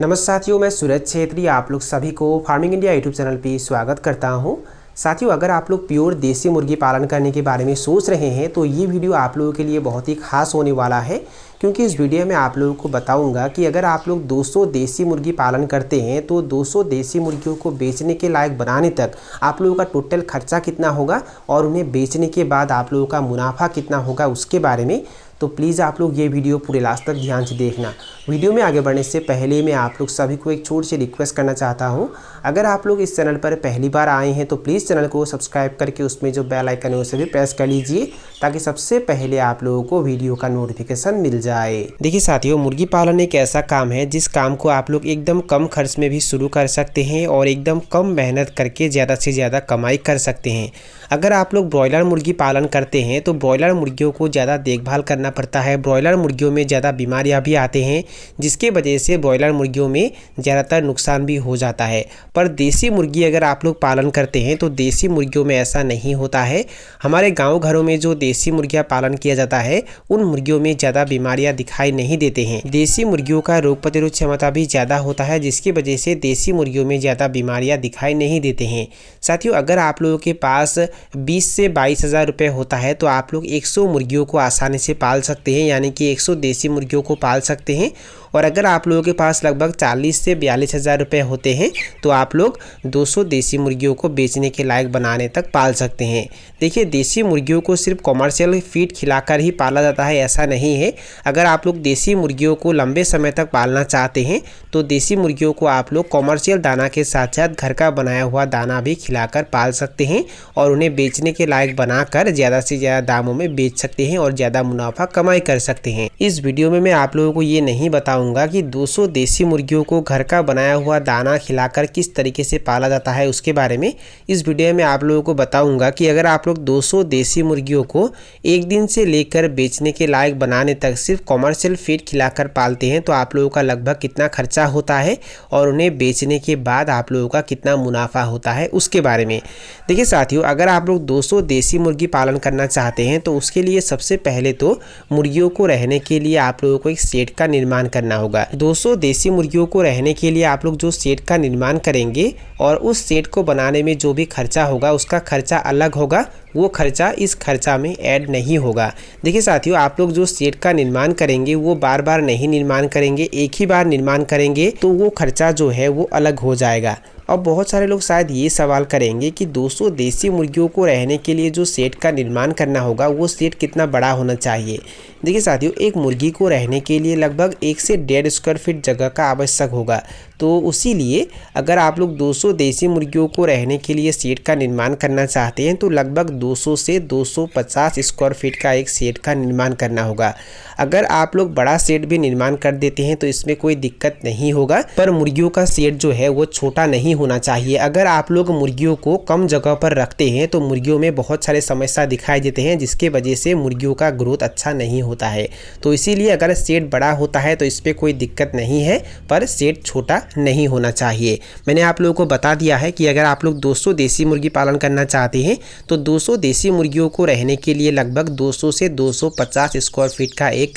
नमस्कार साथियों, मैं सूरज छेत्री आप लोग सभी को फार्मिंग इंडिया यूट्यूब चैनल पे स्वागत करता हूं। साथियों, अगर आप लोग प्योर देसी मुर्गी पालन करने के बारे में सोच रहे हैं तो ये वीडियो आप लोगों के लिए बहुत ही खास होने वाला है, क्योंकि इस वीडियो में आप लोगों को बताऊंगा कि अगर आप लोग 200 देसी मुर्गी पालन करते हैं तो 200 देसी मुर्गियों को बेचने के लायक बनाने तक आप लोगों का टोटल खर्चा कितना होगा और उन्हें बेचने के बाद आप लोगों का मुनाफा कितना होगा उसके बारे में। तो प्लीज़ आप लोग ये वीडियो पूरे लास्ट तक ध्यान से देखना। वीडियो में आगे बढ़ने से पहले मैं आप लोग सभी को एक छोटी सी रिक्वेस्ट करना चाहता हूँ। अगर आप लोग इस चैनल पर पहली बार आए हैं तो प्लीज़ चैनल को सब्सक्राइब करके उसमें जो बेल आइकन है उसे भी प्रेस कर लीजिए, ताकि सबसे पहले आप लोगों को वीडियो का नोटिफिकेशन मिल जाए। देखिए साथियों, मुर्गी पालन एक ऐसा काम है जिस काम को आप लोग एकदम कम खर्च में भी शुरू कर सकते हैं और एकदम कम मेहनत करके ज़्यादा से ज़्यादा कमाई कर सकते हैं। अगर आप लोग ब्रॉयलर मुर्गी पालन करते हैं तो ब्रॉयलर मुर्गियों को ज़्यादा देखभाल करना पड़ता है। ब्रॉयलर मुर्गियों में ज़्यादा बीमारियां भी आते हैं, जिसके वजह से ब्रॉयलर मुर्गियों में ज़्यादातर नुकसान भी हो जाता है। पर देसी मुर्गी अगर आप लोग पालन करते हैं तो देसी मुर्गियों में ऐसा नहीं होता है। हमारे गाँव घरों में जो देसी मुर्गियाँ पालन किया जाता है उन मुर्गियों में ज़्यादा बीमारियाँ दिखाई नहीं देते हैं। देसी मुर्गियों का रोग प्रतिरोध क्षमता भी ज़्यादा होता है, जिसकी वजह से देसी मुर्गियों में ज़्यादा बीमारियाँ दिखाई नहीं देते हैं। साथियों, अगर आप लोगों के पास 20 से 22 हज़ार रुपये होता है तो आप लोग 100 मुर्गियों को आसानी से पाल सकते हैं, यानी कि 100 देसी मुर्गियों को पाल सकते हैं। और अगर आप लोगों के पास लगभग 40 से 42 हज़ार रुपये होते हैं तो आप लोग 200 देसी मुर्गियों को बेचने के लायक बनाने तक पाल सकते हैं। देखिए, देसी मुर्गियों को सिर्फ कॉमर्शियल फीड खिलाकर ही पाला जाता है, ऐसा नहीं है। अगर आप लोग देसी मुर्गियों को लंबे समय तक पालना चाहते हैं तो देसी मुर्गियों को आप लोग कॉमर्शियल दाना के साथ साथ घर का बनाया हुआ दाना भी खिलाकर पाल सकते हैं और उन्हें बेचने के लायक बनाकर ज़्यादा से ज़्यादा दामों में बेच सकते हैं और ज़्यादा मुनाफा कमाई कर सकते हैं। इस वीडियो में मैं आप लोगों को ये नहीं बताऊंगा कि 200 देसी मुर्गियों को घर का बनाया हुआ दाना खिलाकर किस तरीके से पाला जाता है उसके बारे में। इस वीडियो में आप लोगों को बताऊंगा कि अगर आप लोग 200 देसी मुर्गियों को एक दिन से लेकर बेचने के लायक बनाने तक सिर्फ कॉमर्शियल फीड खिलाकर पालते हैं तो आप लोगों का लगभग कितना खर्चा होता है और उन्हें बेचने के बाद आप लोगों का कितना मुनाफा होता है उसके बारे में। देखिए साथियों, अगर आप लोग 200 देसी मुर्गी पालन करना चाहते हैं तो उसके लिए सबसे पहले तो मुर्गियों को रहने के लिए आप लोगों को एक शेड का निर्माण करना होगा। 200 देसी मुर्गियों को रहने के लिए आप लोग जो शेड का निर्माण करेंगे और उस शेड को बनाने में जो भी खर्चा होगा उसका खर्चा अलग होगा, वो खर्चा इस खर्चा में ऐड नहीं होगा। देखिए साथियों, आप लोग जो शेड का निर्माण करेंगे वो बार बार नहीं निर्माण करेंगे, एक ही बार निर्माण करेंगे तो वो खर्चा जो है वो अलग हो जाएगा। और बहुत सारे लोग शायद ये सवाल करेंगे कि 200 देसी मुर्गियों को रहने के लिए जो शेड का निर्माण करना होगा वो शेड कितना बड़ा होना चाहिए। देखिए साथियों, एक मुर्गी को रहने के लिए लगभग 1 से 1.5 स्क्वायर फीट जगह का आवश्यक होगा। तो उसी लिए अगर आप लोग 200 देसी मुर्गियों को रहने के लिए शेड का निर्माण करना चाहते हैं तो लगभग 200 से 250 स्क्वायर फीट का एक शेड का निर्माण करना होगा। अगर आप लोग बड़ा शेड भी निर्माण कर देते हैं तो इसमें कोई दिक्कत नहीं होगा, पर मुर्गियों का शेड जो है वो छोटा नहीं होना चाहिए। अगर आप लोग मुर्गियों को कम जगह पर रखते हैं तो मुर्गियों में बहुत सारे समस्या दिखाई देते हैं, जिसके वजह से मुर्गियों का ग्रोथ अच्छा नहीं होता है। तो इसीलिए अगर शेड बड़ा होता है तो इस पर कोई दिक्कत नहीं है, पर शेड छोटा नहीं होना चाहिए। मैंने आप लोगों को बता दिया है कि अगर आप लोग 200 देसी मुर्गी पालन करना चाहते हैं तो 200 देसी मुर्गियों को रहने के लिए लगभग 200 से 250 स्क्वायर फीट का एक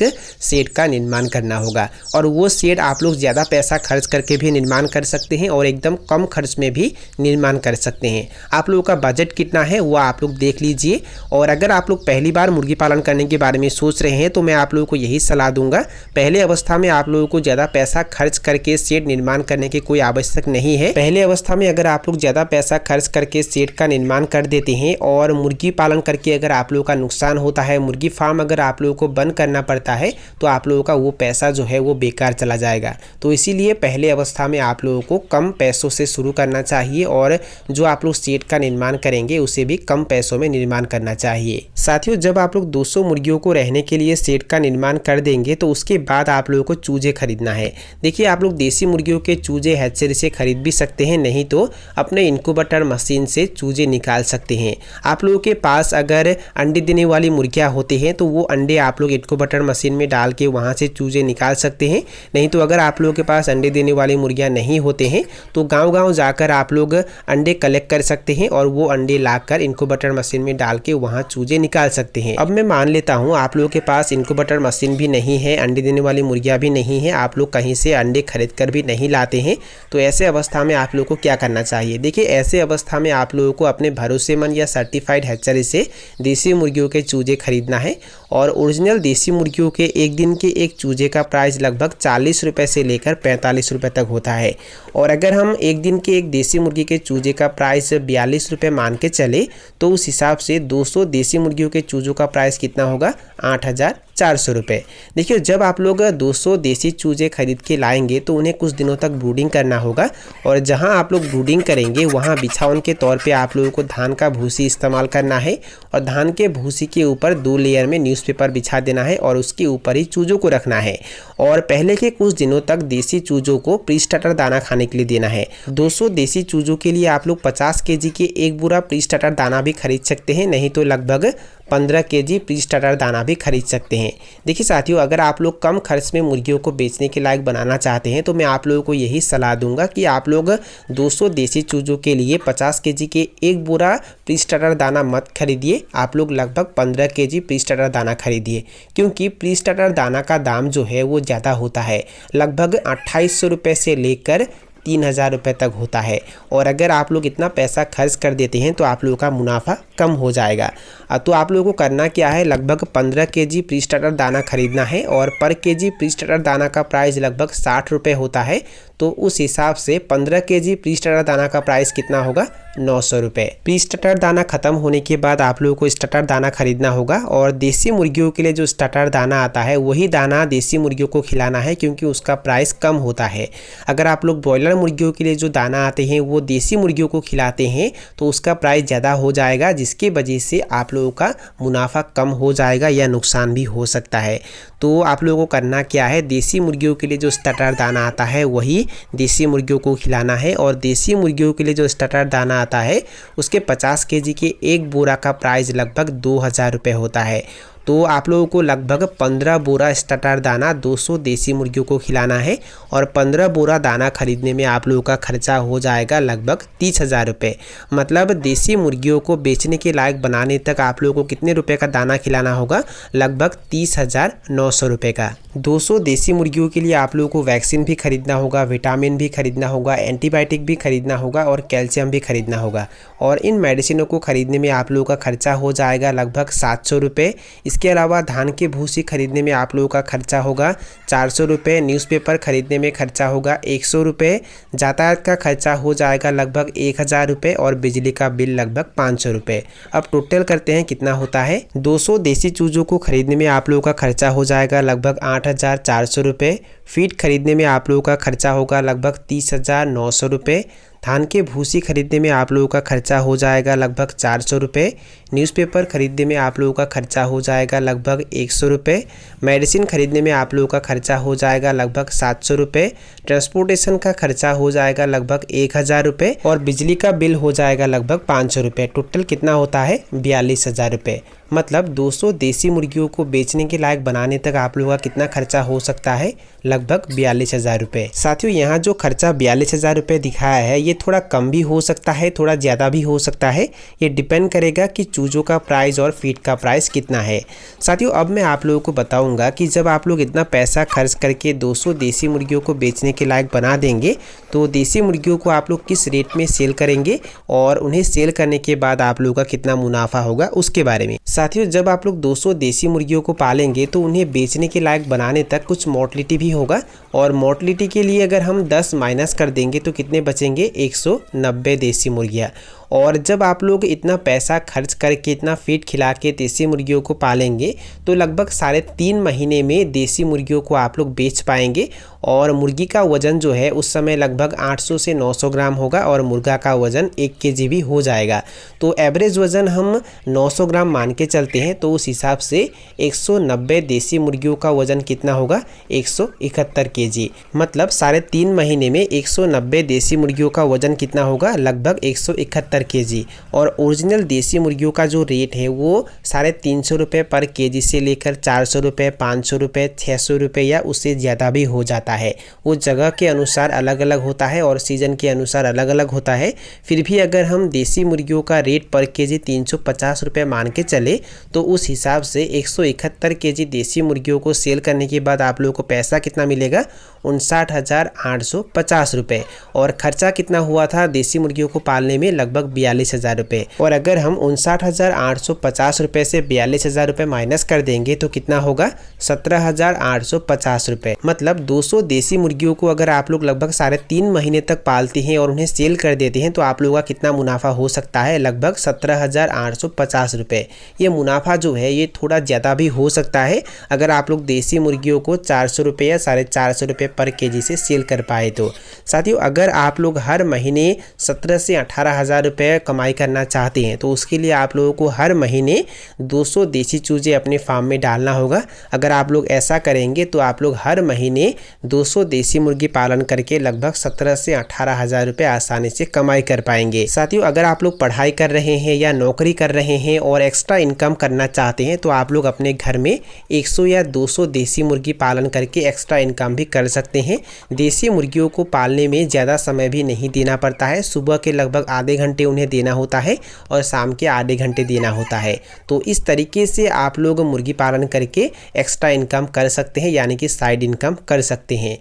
शेड का निर्माण करना होगा। और वो शेड आप लोग ज़्यादा पैसा खर्च करके भी निर्माण कर सकते हैं और एकदम कम खर्च में भी निर्माण कर सकते हैं। आप लोगों का बजट कितना है वो आप लोग देख लीजिए। और अगर आप लोग पहली बार मुर्गी पालन करने के बारे में सोच रहे हैं तो मैं आप लोगों को यही सलाह दूंगा, पहले अवस्था में आप लोगों को ज़्यादा पैसा खर्च करके शेड निर्माण करने की कोई आवश्यक नहीं है। पहले अवस्था में अगर आप लोग ज़्यादा पैसा खर्च करके शेड का निर्माण कर देते हैं और मुर्गी पालन करके अगर आप लोगों का नुकसान होता है, मुर्गी फार्म अगर आप लोगों को बंद करना पड़ता है तो आप लोगों का वो पैसा जो है वो बेकार चला जाएगा। तो इसीलिए पहले अवस्था में आप लोगों को कम पैसों से शुरू करना चाहिए और जो आप लोग शेड का निर्माण करेंगे उसे भी कम पैसों में निर्माण करना चाहिए। साथियों, जब आप लोग 200 मुर्गियों को रहने के लिए शेड का निर्माण कर देंगे तो उसके बाद आप लोगों को चूजे खरीदना है। देखिए, आप लोग देसी मुर्गियों के चूजे हैचरी से खरीद भी सकते हैं, नहीं तो अपने इनक्यूबेटर मशीन से चूजे निकाल सकते हैं। आप लोगों के पास अगर अंडे देने वाली मुर्गियां होती हैं तो वो अंडे आप लोग इनक्यूबेटर मशीन में डाल के वहां से चूजे निकाल सकते हैं। नहीं तो अगर आप लोगों के पास अंडे देने वाली मुर्गियां नहीं होते हैं तो गांव गांव जाकर आप लोग अंडे कलेक्ट कर सकते हैं और वो अंडे लाकर इनक्यूबेटर मशीन में डाल के वहाँ चूजे निकाल सकते हैं। अब मैं मान लेता हूँ आप लोगों के पास इनक्यूबेटर मशीन भी नहीं है, अंडे देने वाली मुर्गियाँ भी नहीं है, आप लोग कहीं से अंडे खरीद कर भी नहीं लाते हैं, तो ऐसे अवस्था में आप लोग को क्या करना चाहिए। देखिए ऐसे अवस्था में आप लोगों को अपने भरोसेमंद या सर्टिफाइड हैचरी से देसी मुर्गियों के चूजे खरीदना है। और ओरिजिनल देसी मुर्गियों के एक दिन के एक चूजे का प्राइस लगभग 40 रुपये से लेकर 45 रुपये तक होता है। और अगर हम एक दिन के एक देसी मुर्गी के चूजे का प्राइस 42 रुपये मान के चले तो उस हिसाब से 200 देसी मुर्गियों के चूजों का प्राइस कितना होगा, 8,400 रुपये। देखिए जब आप लोग 200 देसी चूजे खरीद के लाएंगे तो उन्हें कुछ दिनों तक ब्रूडिंग करना होगा और जहां आप लोग ब्रूडिंग करेंगे वहां बिछावन के तौर पे आप लोगों को धान का भूसी इस्तेमाल करना है और धान के भूसी के ऊपर 2 लेयर में न्यूज़पेपर बिछा देना है और उसके ऊपर ही चूजों को रखना है। और पहले के कुछ दिनों तक देसी चूजों को प्री स्टार्टर दाना खाने के लिए देना है। 200 देसी चूजों के लिए आप लोग 50 केजी के एक बुरा प्री स्टार्टर दाना भी खरीद सकते हैं, नहीं तो लगभग 15 केजी प्री स्टार्टर दाना भी खरीद सकते हैं। देखिए साथियों, अगर आप लोग कम खर्च में मुर्गियों को बेचने के लायक बनाना चाहते हैं तो मैं आप लोगों को यही सलाह दूंगा कि आप लोग 200 देसी चूजों के लिए 50 केजी के एक बुरा प्री स्टार्टर दाना मत खरीदिए, आप लोग लगभग 15 केजी प्री स्टार्टर दाना खरीदिए, क्योंकि प्री स्टार्टर दाना का दाम जो है वो ज़्यादा होता है, लगभग 2800 रुपये से लेकर 3,000 रुपये तक होता है। और अगर आप लोग इतना पैसा खर्च कर देते हैं तो आप लोगों का मुनाफा कम हो जाएगा। तो आप लोगों को करना क्या है, लगभग 15 केजी प्री स्टार्टर दाना खरीदना है और पर केजी प्री स्टार्टर दाना का प्राइस लगभग 60 रुपये होता है। तो उस हिसाब से 15 केजी प्री स्टार्टर दाना का प्राइस कितना होगा, 900 रुपये। प्री स्टार्टर दाना खत्म होने के बाद आप लोगों को स्टार्टर दाना खरीदना होगा और देसी मुर्गियों के लिए जो स्टार्टर दाना आता है वही दाना देसी मुर्गियों को खिलाना है, क्योंकि उसका प्राइस कम होता है। अगर आप लोग ब्रॉयलर मुर्गियों के लिए जो दाना आते हैं वो देसी मुर्गियों को खिलाते हैं तो उसका प्राइस ज़्यादा हो जाएगा, जिसकी वजह से आप लोगों का मुनाफा कम हो जाएगा या नुकसान भी हो सकता है। तो आप लोगों को करना क्या है, देसी मुर्गियों के लिए जो स्टार्टर दाना आता है वही देसी मुर्गियों को खिलाना है और देसी मुर्गियों के लिए जो स्टार्टर दाना आता है उसके 50 केजी के एक बोरा का प्राइस लगभग 2,000 रुपये होता है। तो आप लोगों को लगभग 15 बोरा स्टार्टर दाना 200 देसी मुर्गियों को खिलाना है और 15 बोरा दाना खरीदने में आप लोगों का खर्चा हो जाएगा लगभग 30,000 रुपये। मतलब देसी मुर्गियों को बेचने के लायक बनाने तक आप लोगों को कितने रुपए का दाना खिलाना होगा, लगभग 30,900 रुपये का। 200 देसी मुर्गियों के लिए आप लोगों को वैक्सीन भी खरीदना होगा, विटामिन भी खरीदना होगा, एंटीबायोटिक भी खरीदना होगा और कैल्शियम भी खरीदना होगा। और इन मेडिसिनों को खरीदने में आप लोगों का खर्चा हो जाएगा लगभग 700 रुपये। इसके अलावा धान की भूसी खरीदने में आप लोगों का खर्चा होगा 400 रुपये, न्यूज़पेपर खरीदने में खर्चा होगा 100 रुपये, यातायात का खर्चा हो जाएगा लगभग 1,000 रुपये और बिजली का बिल लगभग 500 रुपये। अब टोटल करते हैं कितना होता है। 200 देसी चूजों को खरीदने में आप लोगों का खर्चा हो जाएगा लगभग 8,400 रुपये। फीड खरीदने में आप लोगों का खर्चा होगा लगभग 30,900 रुपये। धान के भूसी खरीदने में आप लोगों का खर्चा हो जाएगा लगभग 400 रुपये। न्यूज़पेपर खरीदने में आप लोगों का खर्चा हो जाएगा लगभग 100 रुपये। मेडिसिन खरीदने में आप लोगों का खर्चा हो जाएगा लगभग 700 रुपये। ट्रांसपोर्टेशन का खर्चा हो जाएगा लगभग 1,000 रुपये और बिजली का बिल हो जाएगा लगभग 500 रुपये। टोटल कितना होता है, 42,000 रुपये। मतलब 200 देसी मुर्गियों को बेचने के लायक बनाने तक आप लोगों का कितना खर्चा हो सकता है, लगभग 42,000 रुपये। साथियों, यहाँ जो खर्चा 42,000 रुपये दिखाया है ये थोड़ा कम भी हो सकता है, थोड़ा ज़्यादा भी हो सकता है। ये डिपेंड करेगा कि चूजों का प्राइस और फीड का प्राइस कितना है। साथियों, अब मैं आप लोगों को बताऊंगा कि जब आप लोग इतना पैसा खर्च करके 200 देसी मुर्गियों को बेचने के लायक बना देंगे तो देसी मुर्गियों को आप लोग किस रेट में सेल करेंगे और उन्हें सेल करने के बाद आप लोगों का कितना मुनाफा होगा उसके बारे में। साथियों, जब आप लोग 200 देसी मुर्गियों को पालेंगे तो उन्हें बेचने के लायक बनाने तक कुछ मोर्टलिटी भी होगा और मोर्टलिटी के लिए अगर हम 10 माइनस कर देंगे तो कितने बचेंगे, 190 देसी मुर्गियाँ। और जब आप लोग इतना पैसा खर्च करके इतना फीड खिला के देसी मुर्गियों को पालेंगे तो लगभग 3.5 महीने में देसी मुर्गियों को आप लोग बेच पाएंगे और मुर्गी का वज़न जो है उस समय लगभग 800 से 900 ग्राम होगा और मुर्गा का वज़न 1 केजी भी हो जाएगा। तो एवरेज वज़न हम 900 ग्राम मान के चलते हैं तो उस हिसाब से 190 देसी मुर्गियों का वज़न कितना होगा, 171 केजी। मतलब 3.5 महीने में 190 देसी मुर्गियों का वज़न कितना होगा, लगभग 171 पर केजी। और ओरिजिनल देसी मुर्गियों का जो रेट है वो 350 रुपये पर केजी से लेकर 400 रुपये, 500 रुपये, 600 रुपये या उससे ज़्यादा भी हो जाता है। वो जगह के अनुसार अलग अलग होता है और सीज़न के अनुसार अलग अलग होता है। फिर भी अगर हम देसी मुर्गियों का रेट पर केजी 350 रुपये मान के चले तो उस हिसाब से 171 केजी देसी मुर्गियों को सेल करने के बाद आप लोगों को पैसा कितना मिलेगा? 59,850 रुपये। और खर्चा कितना हुआ था देसी मुर्गियों को पालने में? लगभग 42,000 रुपये। और अगर हम 59,850 रुपये से 42,000 रुपये माइनस कर देंगे तो कितना होगा? 17,850 रुपये। मतलब 200 देसी मुर्गियों को अगर आप लोग लगभग 3.5 महीने तक पालते हैं और उन्हें सेल कर देते हैं तो आप लोगों का कितना मुनाफा हो सकता है? लगभग 17,850 रुपये। ये मुनाफा जो है ये थोड़ा ज़्यादा भी हो सकता है अगर आप लोग देसी मुर्गियों को 400 रुपये या 450 रुपये पर केजी से सेल कर पाए तो। साथियों, अगर आप लोग हर महीने 17 से 18,000 रुपये कमाई करना चाहते हैं तो उसके लिए आप लोगों को हर महीने 200 देसी चूजे अपने फार्म में डालना होगा। अगर आप लोग ऐसा करेंगे तो आप लोग हर महीने 200 देसी मुर्गी पालन करके लगभग 17 से 18,000 रुपये आसानी से कमाई कर पाएंगे। साथियों, अगर आप लोग पढ़ाई कर रहे हैं या नौकरी कर रहे हैं और एक्स्ट्रा इनकम करना चाहते हैं तो आप लोग अपने घर में 100 या 200 देसी मुर्गी पालन करके एक्स्ट्रा इनकम भी कर सकते हैं। देसी मुर्गियों को पालने में ज़्यादा समय भी नहीं देना पड़ता है। सुबह के लगभग आधे घंटे उन्हें देना होता है और शाम के आधे घंटे देना होता है। तो इस तरीके से आप लोग मुर्गी पालन करके एक्स्ट्रा इनकम कर सकते हैं, यानी कि साइड इनकम कर सकते हैं।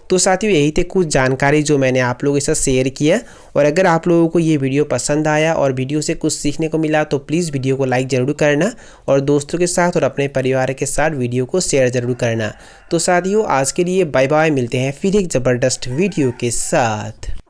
तो साथियों, यही थे कुछ जानकारी जो मैंने आप लोगों के साथ शेयर किया। और अगर आप लोगों को ये वीडियो पसंद आया और वीडियो से कुछ सीखने को मिला तो प्लीज़ वीडियो को लाइक ज़रूर करना और दोस्तों के साथ और अपने परिवार के साथ वीडियो को शेयर ज़रूर करना। तो साथियों, आज के लिए बाय बाय। मिलते हैं फिर एक ज़बरदस्त वीडियो के साथ।